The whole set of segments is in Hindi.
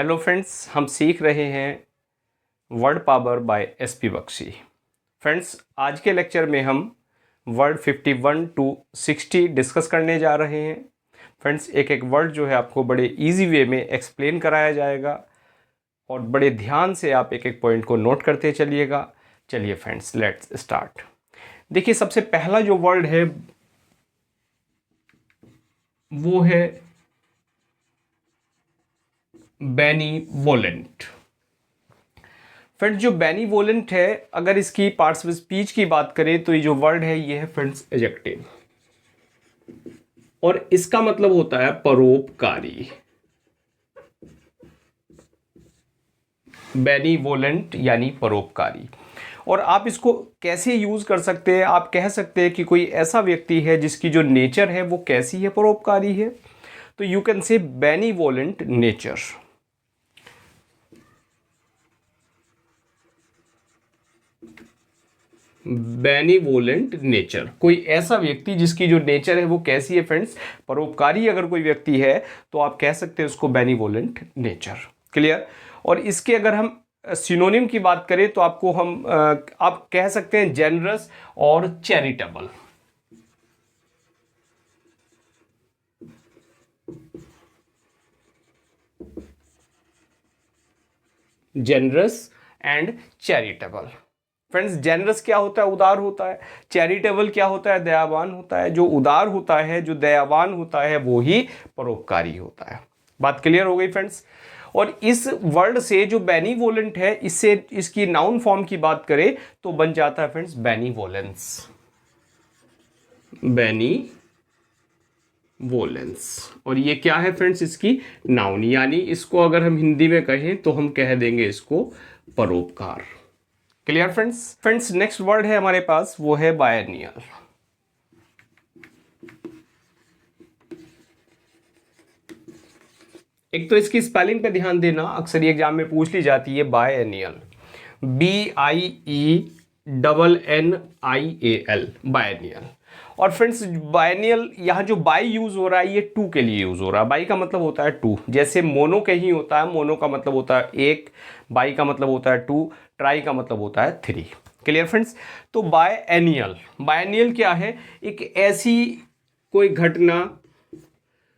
हेलो फ्रेंड्स, हम सीख रहे हैं word power by SP Bakshi. Friends, आज के लेक्चर में हम वर्ड 51 टू 60 डिस्कस करने जा रहे हैं। फ्रेंड्स, एक एक वर्ड जो है आपको बड़े इजी वे में एक्सप्लेन कराया जाएगा और बड़े ध्यान से आप एक एक पॉइंट को नोट करते चलिएगा। चलिए फ्रेंड्स, लेट्स स्टार्ट। देखिए, सबसे पहला जो वर्ड है वो है बेनीवोलेंट। फ्रेंड्स, जो बेनीवोलेंट है, अगर इसकी पार्ट्स ऑफ स्पीच की बात करें तो ये जो वर्ड है ये है फ्रेंड्स एडजेक्टिव, और इसका मतलब होता है परोपकारी। बेनीवोलेंट यानी परोपकारी। और आप इसको कैसे यूज कर सकते हैं? आप कह सकते हैं कि कोई ऐसा व्यक्ति है जिसकी जो नेचर है वो कैसी है, परोपकारी है। तो यू कैन से बेनीवोलेंट नेचर। बेनीवोलेंट नेचर, कोई ऐसा व्यक्ति जिसकी जो नेचर है वो कैसी है फ्रेंड्स, परोपकारी अगर कोई व्यक्ति है तो आप कह सकते हैं उसको बेनीवोलेंट नेचर। क्लियर? और इसके अगर हम सिनोनिम की बात करें तो आपको आप कह सकते हैं जेनरस और charitable. Generous and charitable. Friends, generous क्या होता है? उदार होता है। चैरिटेबल क्या होता है? दयावान होता है। जो उदार होता है, जो दयावान होता है, वो ही परोपकारी होता है। बात क्लियर हो गई फ्रेंड्स? और इस वर्ड से जो बेनीवोलेंट है, इससे इसकी नाउन फॉर्म की बात करें तो बन जाता है फ्रेंड्स बेनीवोलेंस। बेनीवोलेंस। और ये क्या है फ्रेंड्स? इसकी नाउन, यानी इसको अगर हम हिंदी में कहें तो हम कह देंगे इसको परोपकार। Clear friends? Friends, next word है हमारे पास, वो है बायनियल। एक तो इसकी स्पेलिंग पे ध्यान देना, अक्सर ये एग्जाम में पूछ ली जाती है। Biennial, BIENNIAL, biennial. और फ्रेंड्स, बायनियल यहाँ जो बाई यूज हो रहा है ये टू के लिए यूज हो रहा है। बाई का मतलब होता है टू, जैसे मोनो कहीं होता है, मोनो का मतलब होता है एक, बाई का मतलब होता है टू, ट्राई का मतलब होता है थ्री। Clear friends? तो बायनियल, बायनियल क्या है? एक ऐसी कोई घटना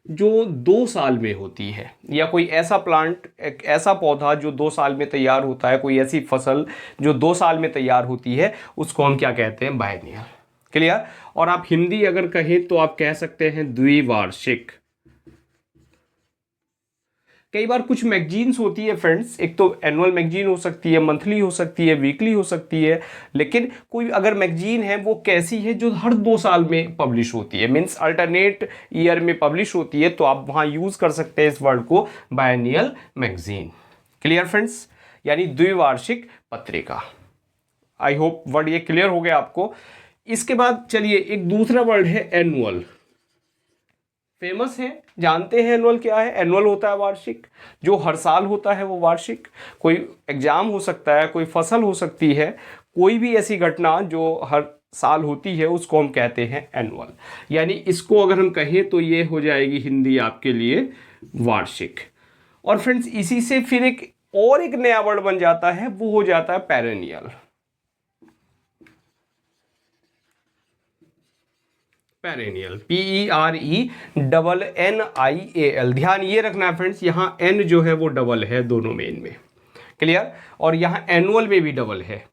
जो 2 साल में होती है, या कोई ऐसा प्लांट, एक ऐसा पौधा जो 2 साल में तैयार होता है, कोई ऐसी फसल जो 2 साल में तैयार होती है, उसको हम क्या कहते हैं? बायनियल। क्लियर? और आप हिंदी अगर कहें तो आप कह सकते हैं द्विवार्षिक। कई बार कुछ मैगजीन्स होती है फ्रेंड्स, एक तो एनुअल मैगजीन हो सकती है, मंथली हो सकती है, वीकली हो सकती है, लेकिन कोई अगर मैगजीन है वो कैसी है? जो हर 2 साल में पब्लिश होती है, मीन्स अल्टरनेट ईयर में पब्लिश होती है, तो आप वहां यूज कर सकते हैं इस वर्ड को, बायनियल मैगजीन। Clear friends? यानी द्विवार्षिक पत्रिका। आई होप वर्ड ये क्लियर हो गया आपको। इसके बाद चलिए, एक दूसरा वर्ड है एनुअल। फेमस है, जानते हैं एनुअल क्या है? एनुअल होता है वार्षिक, जो हर साल होता है वो वार्षिक। कोई एग्जाम हो सकता है, कोई फसल हो सकती है, कोई भी ऐसी घटना जो हर साल होती है उसको हम कहते हैं एनुअल। यानी इसको अगर हम कहें तो ये हो जाएगी हिंदी आपके लिए वार्षिक। और फ्रेंड्स, इसी से फिर एक नया वर्ड बन जाता है, वो हो जाता है पेरेनियल। Perennial, PERENNIAL। ध्यान ये रखना है फ्रेंड्स, यहाँ एन जो है वो डबल है दोनों में इनमें। क्लियर? और यहाँ एनुअल में भी डबल है।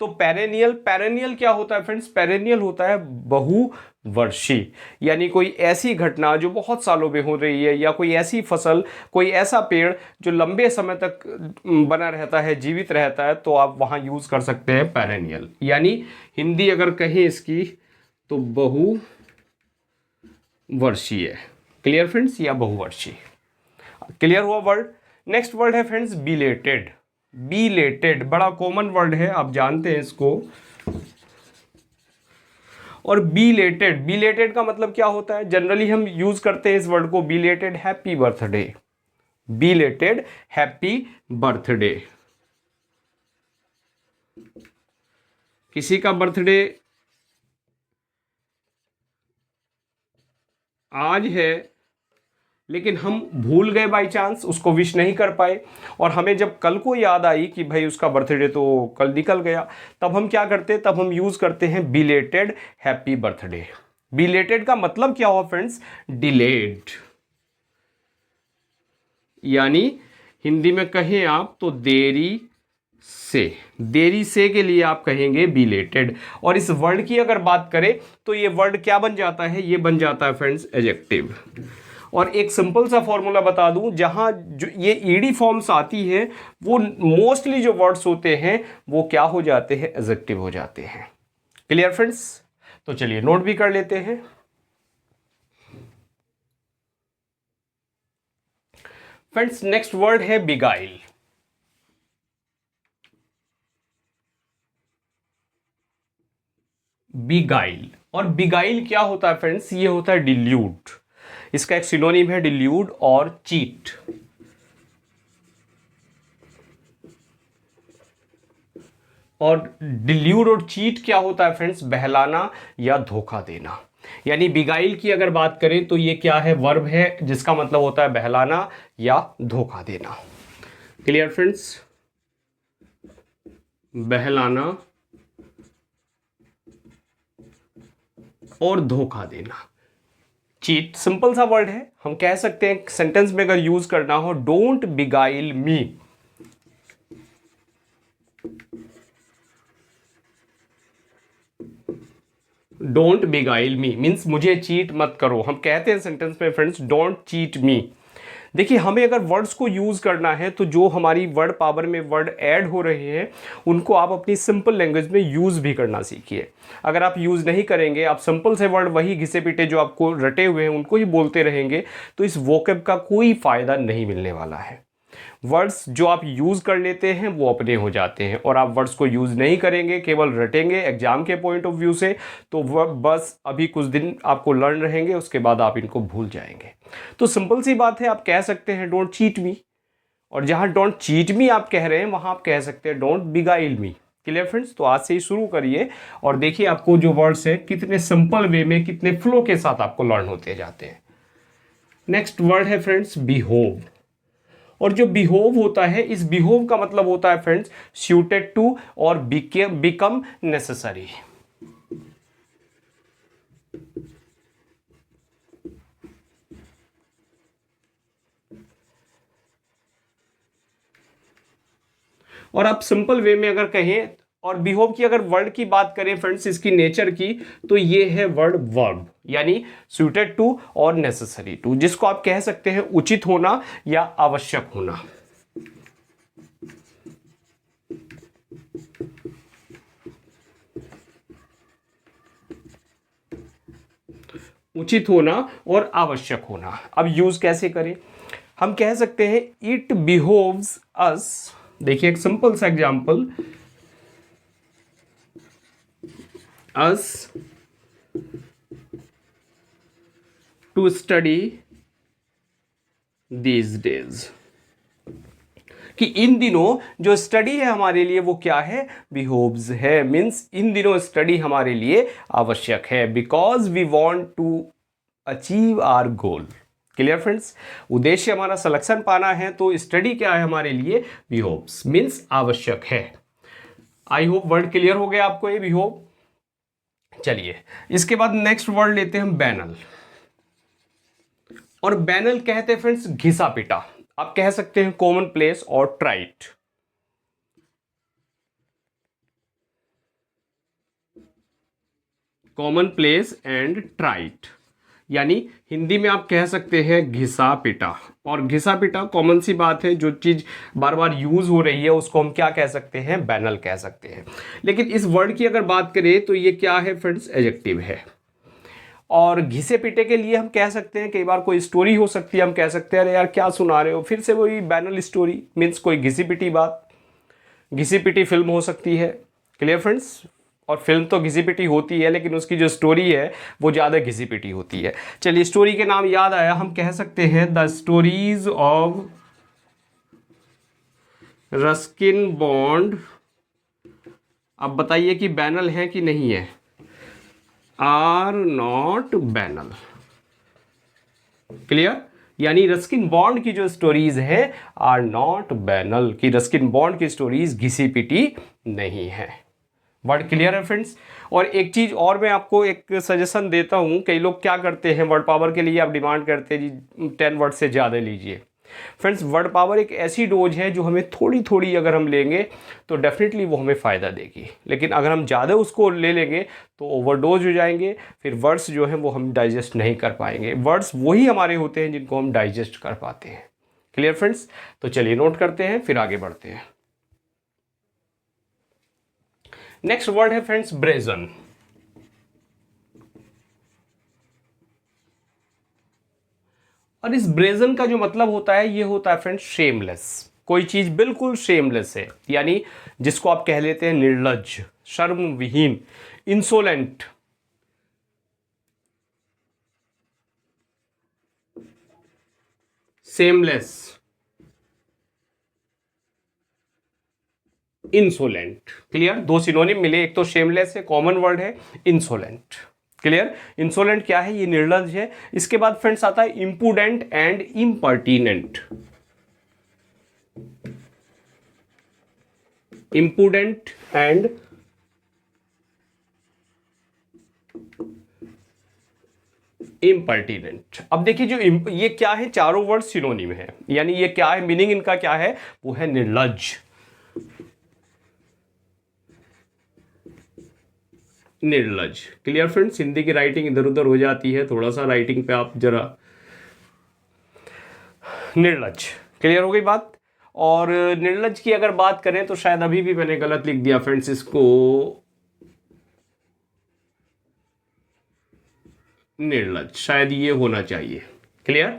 तो पेरेनियल, पेरेनियल क्या होता है फ्रेंड्स? पेरेनियल होता है बहुवर्षीय, यानी कोई ऐसी घटना जो बहुत सालों में हो रही है, या कोई ऐसी फसल, कोई ऐसा पेड़ जो लंबे समय तक बना रहता है, जीवित रहता है, तो आप वहां यूज कर सकते हैं पेरेनियल। यानी हिंदी अगर कहें इसकी तो बहुवर्षीय। Clear friends? या बहुवर्षीय। क्लियर हुआ वर्ड? नेक्स्ट वर्ड है फ्रेंड्स बिलेटेड। बिलेटेड बड़ा कॉमन वर्ड है, आप जानते हैं इसको। और बिलेटेड, बिलेटेड का मतलब क्या होता है? जनरली हम यूज करते हैं इस वर्ड को, belated happy birthday. Belated happy birthday. किसी का बर्थडे आज है लेकिन हम भूल गए बाई चांस, उसको विश नहीं कर पाए, और हमें जब कल को याद आई कि भाई उसका बर्थडे तो कल निकल गया, तब हम क्या करते हैं, तब हम यूज़ करते हैं बिलेटेड हैप्पी बर्थडे। बिलेटेड का मतलब क्या हुआ फ्रेंड्स, डिलेड, यानी हिंदी में कहें आप तो देरी से, देरी से के लिए आप कहेंगे बिलेटेड। और इस वर्ड की अगर बात करें तो ये वर्ड क्या बन जाता है, ये बन जाता है फ्रेंड्स एडजेक्टिव। और एक सिंपल सा फॉर्मूला बता दूं, जहां जो ये ईडी फॉर्म्स आती है वो मोस्टली जो वर्ड्स होते हैं वो क्या हो जाते हैं, एडजेक्टिव हो जाते हैं। क्लियर फ्रेंड्स, तो चलिए नोट भी कर लेते हैं। फ्रेंड्स नेक्स्ट वर्ड है बिगाइल। बिगाइल, और बिगाइल क्या होता है फ्रेंड्स, ये होता है डिल्यूड। इसका एक सिनोनिम है डिल्यूड और चीट। और डिल्यूड और चीट क्या होता है फ्रेंड्स, बहलाना या धोखा देना। यानी बिगाइल की अगर बात करें तो ये क्या है, वर्ब है जिसका मतलब होता है बहलाना या धोखा देना। क्लियर फ्रेंड्स, बहलाना और धोखा देना। चीट सिंपल सा वर्ड है, हम कह सकते हैं सेंटेंस में अगर यूज करना हो, don't beguile me. Don't beguile me means मुझे चीट मत करो। हम कहते हैं सेंटेंस में फ्रेंड्स डोंट चीट मी। देखिए हमें अगर वर्ड्स को यूज़ करना है तो जो हमारी वर्ड पावर में वर्ड ऐड हो रहे हैं उनको आप अपनी सिंपल लैंग्वेज में यूज़ भी करना सीखिए। अगर आप यूज़ नहीं करेंगे, आप सिंपल से वर्ड वही घिसे पिटे जो आपको रटे हुए हैं उनको ही बोलते रहेंगे, तो इस वोकैब का कोई फ़ायदा नहीं मिलने वाला है। वर्ड्स जो आप यूज़ कर लेते हैं वो अपने हो जाते हैं, और आप वर्ड्स को यूज़ नहीं करेंगे, केवल रटेंगे एग्जाम के पॉइंट ऑफ व्यू से, तो वह बस अभी कुछ दिन आपको लर्न रहेंगे, उसके बाद आप इनको भूल जाएंगे। तो सिंपल सी बात है, आप कह सकते हैं डोंट चीट मी, और जहाँ डोंट चीट मी आप कह रहे हैं वहाँ आप कह सकते हैं don't beguile me. Clear friends, तो आज से ही शुरू करिए और देखिए आपको जो वर्ड्स है कितने सिंपल वे में, कितने फ्लो के साथ आपको लर्न होते जाते हैं। नेक्स्ट वर्ड है फ्रेंड्स बिहोव। और जो बिहोव होता है, इस बिहोव का मतलब होता है फ्रेंड्स सूटेड टू और बिकम नेसेसरी। और आप सिंपल वे में अगर कहें, और बिहोव की अगर वर्ड की बात करें फ्रेंड्स, इसकी नेचर की, तो ये है वर्ड वर्ब, यानी सूटेड टू और नेसेसरी टू, जिसको आप कह सकते हैं उचित होना या आवश्यक होना। उचित होना और आवश्यक होना। अब यूज कैसे करें, हम कह सकते हैं इट बिहोव्स अस। देखिए एक सिंपल सा example, as to study these days, कि इन दिनों जो स्टडी है हमारे लिए वो क्या है, बिहोव्स है। मीन्स इन दिनों स्टडी हमारे लिए आवश्यक है, because we want to achieve our goal. Clear friends, उद्देश्य हमारा सिलेक्शन पाना है, तो स्टडी क्या है हमारे लिए, बिहोव्स मीन्स आवश्यक है। आई होप वर्ड क्लियर हो गया आपको ये बिहोव। चलिए इसके बाद नेक्स्ट वर्ड लेते हैं हम बैनल। और बैनल कहते हैं फ्रेंड्स घिसा पिटा, आप कह सकते हैं कॉमन प्लेस और ट्राइट। कॉमन प्लेस एंड ट्राइट, यानी हिंदी में आप कह सकते हैं घिसा पिटा। और घिसा पिटा कॉमन सी बात है, जो चीज बार बार यूज हो रही है उसको हम क्या कह सकते हैं, बैनल कह सकते हैं। लेकिन इस वर्ड की अगर बात करें तो ये क्या है फ्रेंड्स, एडजेक्टिव है। और घिसे पिटे के लिए हम कह सकते हैं, कई बार कोई स्टोरी हो सकती है, हम कह सकते हैं अरे यार क्या सुना रहे हो, फिर से वही बैनल स्टोरी, मीन्स कोई घिसी पिटी बात, घिसी पिटी फिल्म हो सकती है। क्लियर फ्रेंड्स, और फिल्म तो घिसी पिटी होती है लेकिन उसकी जो स्टोरी है वो ज़्यादा घिसी पिटी होती है। चलिए स्टोरी के नाम याद आया, हम कह सकते हैं the stories of Ruskin bond. अब बताइए कि बैनल है कि नहीं है, आर नॉट बैनल। क्लियर, यानी रस्किन बॉन्ड की जो स्टोरीज है आर नॉट बैनल, कि रस्किन बॉन्ड की स्टोरीज घिसी पिटी नहीं है। वर्ड क्लियर है फ्रेंड्स। और एक चीज़ और मैं आपको एक सजेशन देता हूँ, कई लोग क्या करते हैं वर्ड पावर के लिए आप डिमांड करते हैं जी 10 वर्ड से ज़्यादा लीजिए। फ्रेंड्स वर्ड पावर एक ऐसी डोज है जो हमें थोड़ी थोड़ी अगर हम लेंगे तो डेफिनेटली वो हमें फ़ायदा देगी, लेकिन अगर हम ज़्यादा उसको ले लेंगे तो ओवरडोज हो जाएंगे, फिर वर्ड्स जो हैं वो हम डाइजेस्ट नहीं कर पाएंगे। वर्ड्स वही हमारे होते हैं जिनको हम डाइजेस्ट कर पाते हैं। Clear friends. तो चलिए नोट करते हैं फिर आगे बढ़ते हैं। नेक्स्ट वर्ड है फ्रेंड्स ब्रेजन। और इस ब्रेजन का जो मतलब होता है ये होता है फ्रेंड्स शेमलेस। कोई चीज बिल्कुल शेमलेस है, यानी जिसको आप कह लेते हैं निर्लज्ज, शर्म विहीन, इंसोलेंट, शेमलेस, इंसोलेंट। क्लियर। दो सिनोनिम मिले, एक तो शेमलेस है, कॉमन वर्ड है, इंसोलेंट। क्लियर। इंसोलेंट क्या है? ये निर्लज्ज है। इसके बाद फ्रेंड्स आता है impudent and impertinent. Impudent and impertinent. अब देखिए जो ये क्या है, चारों वर्ड सिनोनिम है, यानी ये क्या है, मीनिंग इनका क्या है, वो है निर्लज्ज, निर्लज। Clear friends. हिंदी की राइटिंग इधर उधर हो जाती है, थोड़ा सा राइटिंग पे आप जरा, निर्लज। क्लियर हो गई बात। और निर्लज की अगर बात करें तो शायद अभी भी मैंने गलत लिख दिया फ्रेंड्स, इसको निर्लज शायद ये होना चाहिए। क्लियर।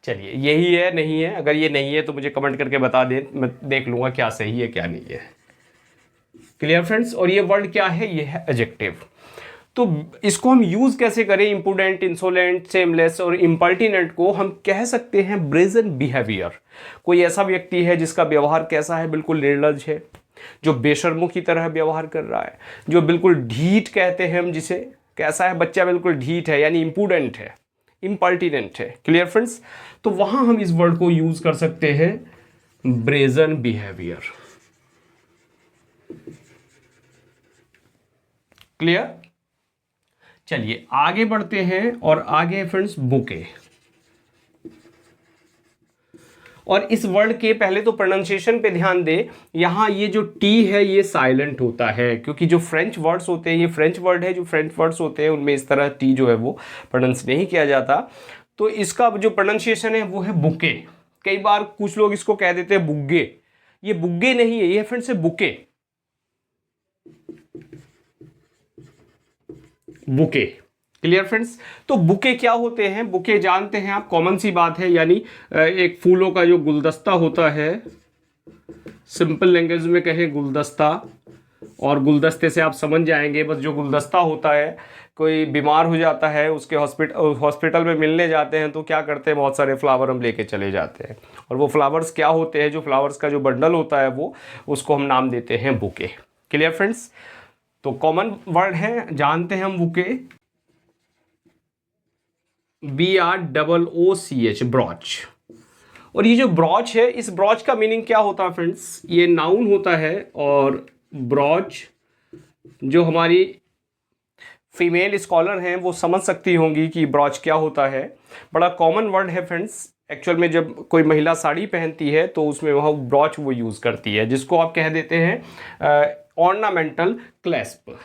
चलिए यही है नहीं है, अगर ये नहीं है तो मुझे कमेंट करके बता दें, मैं देख लूंगा क्या सही है क्या नहीं है। Clear friends. और ये वर्ड क्या है? ये है एडजेक्टिव। तो इसको हम यूज कैसे करें? इंपुडेंट, इंसोलेंट, शेमलेस और इम्पर्टिनेंट को हम कह सकते हैं ब्रेजन बिहेवियर। कोई ऐसा व्यक्ति है जिसका व्यवहार कैसा है? बिल्कुल निर्लज है, जो बेशर्मों की तरह व्यवहार कर रहा है, जो बिल्कुल ढीठ कहते हैं हम जिसे, कैसा है बच्चा? बिल्कुल ढीठ है, यानी इंपुडेंट है, इम्पर्टिनेंट है। Clear friends. तो वहां हम इस वर्ड को यूज कर सकते हैं ब्रेजन बिहेवियर। क्लियर। चलिए आगे बढ़ते हैं और आगे फ्रेंड्स बुके। और इस वर्ड के पहले तो प्रोनाउंसिएशन पे ध्यान दें, यहां ये जो टी है ये साइलेंट होता है, क्योंकि जो फ्रेंच वर्ड्स होते हैं, ये फ्रेंच वर्ड है, जो फ्रेंच वर्ड्स होते हैं उनमें इस तरह टी जो है वो प्रोनाउंस नहीं किया जाता। तो इसका जो प्रोनाउंसिएशन है वो है बुके। कई बार कुछ लोग इसको कह देते हैं बुग्गे, ये बुग्गे नहीं है, ये फ्रेंड्स है बुके, बुके। Clear friends. तो बुके क्या होते हैं? बुके जानते हैं आप, कॉमन सी बात है, यानी एक फूलों का जो गुलदस्ता होता है, सिंपल लैंग्वेज में कहें गुलदस्ता, और गुलदस्ते से आप समझ जाएंगे बस जो गुलदस्ता होता है, कोई बीमार हो जाता है उसके हॉस्पिटल में मिलने जाते हैं तो क्या करते हैं, बहुत सारे फ्लावर हम लेके चले जाते हैं, और वो फ्लावर्स क्या होते हैं, जो फ्लावर्स का जो बंडल होता है वो, उसको हम नाम देते हैं बुके। Clear friends. तो कॉमन वर्ड है, जानते हैं हम बुके, BROOCH, ब्रॉच। और ये जो ब्रॉच है, इस ब्रॉच का मीनिंग क्या होता है फ्रेंड्स? ये नाउन होता है, और ब्रॉच जो हमारी फीमेल स्कॉलर हैं वो समझ सकती होंगी कि ब्रॉच क्या होता है। बड़ा कॉमन वर्ड है फ्रेंड्स। एक्चुअल में जब कोई महिला साड़ी पहनती है तो उसमें वह ब्रॉच वो यूज़ करती है, जिसको आप कह देते हैं ऑर्नामेंटल क्लैस्प।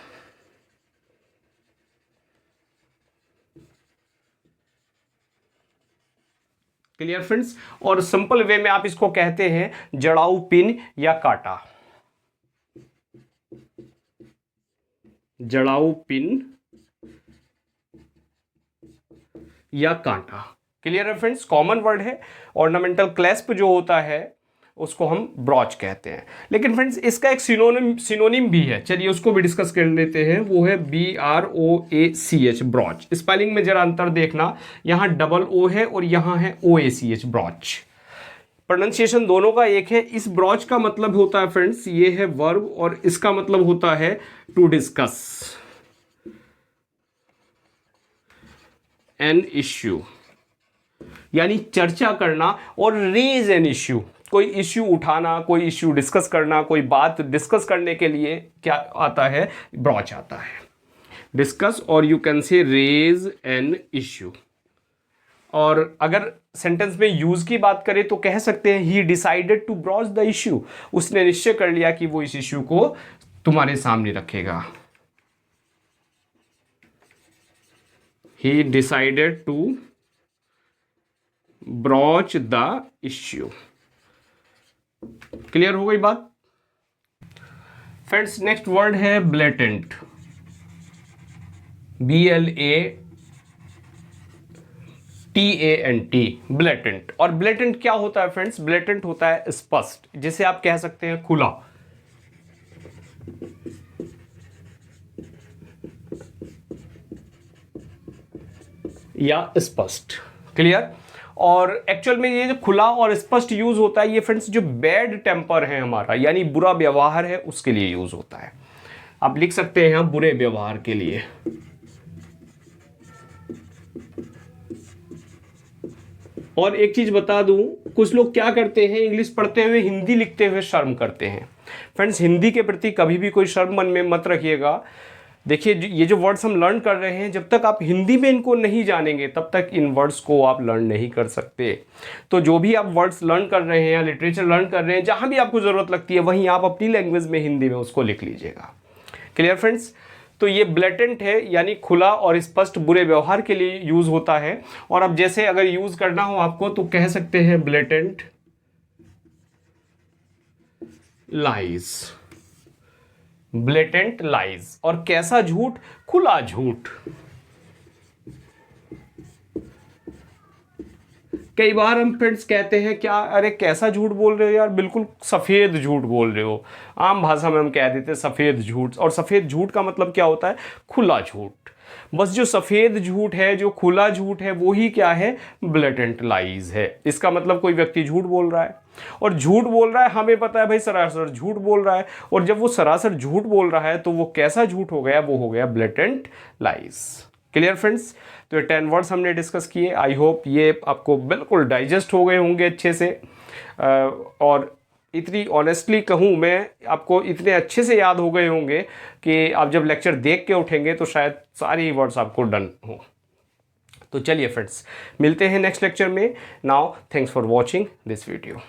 Clear friends. और सिंपल वे में आप इसको कहते हैं जड़ाऊ पिन या कांटा, जड़ाऊ पिन या कांटा। क्लियर है फ्रेंड्स। कॉमन वर्ड है। ऑर्नामेंटल क्लैस्प जो होता है उसको हम ब्रॉच कहते हैं। लेकिन फ्रेंड्स इसका एक सिनोनिम भी है, चलिए उसको भी डिस्कस कर लेते हैं, वो है BROACH, ब्रॉच। स्पेलिंग में जरा अंतर देखना, यहाँ डबल ओ है और यहाँ है OACH, ब्रॉच। प्रोनाउंसिएशन दोनों का एक है। इस ब्रॉच का मतलब होता है फ्रेंड्स, ये है वर्ब, और इसका मतलब होता है टू डिस्कस एन इश्यू, यानी चर्चा करना, और रेज एन इश्यू, कोई इश्यू उठाना, कोई इश्यू डिस्कस करना, कोई बात डिस्कस करने के लिए क्या आता है, ब्रॉच आता है। डिस्कस, और you can say raise an issue. और अगर सेंटेंस में यूज की बात करें तो कह सकते हैं he decided to broach the issue, उसने निश्चय कर लिया कि वो इस इश्यू को तुम्हारे सामने रखेगा। He decided to broach the issue. Clear हो गई बात फ्रेंड्स? नेक्स्ट वर्ड है ब्लेटेंट, BLATENT, ब्लेटेंट। और ब्लेटेंट क्या होता है फ्रेंड्स? ब्लेटेंट होता है स्पष्ट, जिसे आप कह सकते हैं खुला, या स्पष्ट। क्लियर? और एक्चुअल में ये जो खुला और स्पष्ट यूज होता है, ये फ्रेंड्स जो बैड टेम्पर है हमारा, यानी बुरा व्यवहार है, उसके लिए यूज होता है। आप लिख सकते हैं बुरे व्यवहार के लिए। और एक चीज बता दूं, कुछ लोग क्या करते हैं, इंग्लिश पढ़ते हुए हिंदी लिखते हुए शर्म करते हैं। फ्रेंड्स, हिंदी के प्रति कभी भी कोई शर्म मन में मत रखिएगा। देखिए, ये जो वर्ड्स हम लर्न कर रहे हैं, जब तक आप हिंदी में इनको नहीं जानेंगे तब तक इन वर्ड्स को आप लर्न नहीं कर सकते। तो जो भी आप वर्ड्स लर्न कर रहे हैं या लिटरेचर लर्न कर रहे हैं, जहाँ भी आपको ज़रूरत लगती है वहीं आप अपनी लैंग्वेज में हिंदी में उसको लिख लीजिएगा। Clear friends? तो ये ब्लेटेंट है, यानी खुला और स्पष्ट बुरे व्यवहार के लिए यूज़ होता है। और अब जैसे अगर यूज़ करना हो आपको तो कह सकते हैं ब्लेटेंट लाइज, ब्लेटेंट लाइज। और कैसा झूठ? खुला झूठ। कई बार हम फ्रेंड्स कहते हैं क्या, अरे कैसा झूठ बोल रहे हो यार, बिल्कुल सफ़ेद झूठ बोल रहे हो। आम भाषा में हम कह देते हैं सफ़ेद झूठ। और सफ़ेद झूठ का मतलब क्या होता है? खुला झूठ। बस जो सफ़ेद झूठ है, जो खुला झूठ है, वो ही क्या है? ब्लेटेंट लाइज है। इसका मतलब कोई व्यक्ति झूठ बोल रहा है, और झूठ बोल रहा है, हमें पता है भाई सरासर झूठ बोल रहा है। और जब वो सरासर झूठ बोल रहा है तो वो कैसा झूठ हो गया? वो हो गया ब्लेटेंट लाइज। Clear friends? तो ये 10 वर्ड्स हमने डिस्कस किए। आई होप ये आपको बिल्कुल डाइजेस्ट हो गए होंगे अच्छे से। और इतनी ऑनेस्टली कहूँ मैं, आपको इतने अच्छे से याद हो गए होंगे कि आप जब लेक्चर देख के उठेंगे तो शायद सारे ही वर्ड्स आपको डन हो। तो चलिए फ्रेंड्स, मिलते हैं नेक्स्ट लेक्चर में। Now thanks for watching this video.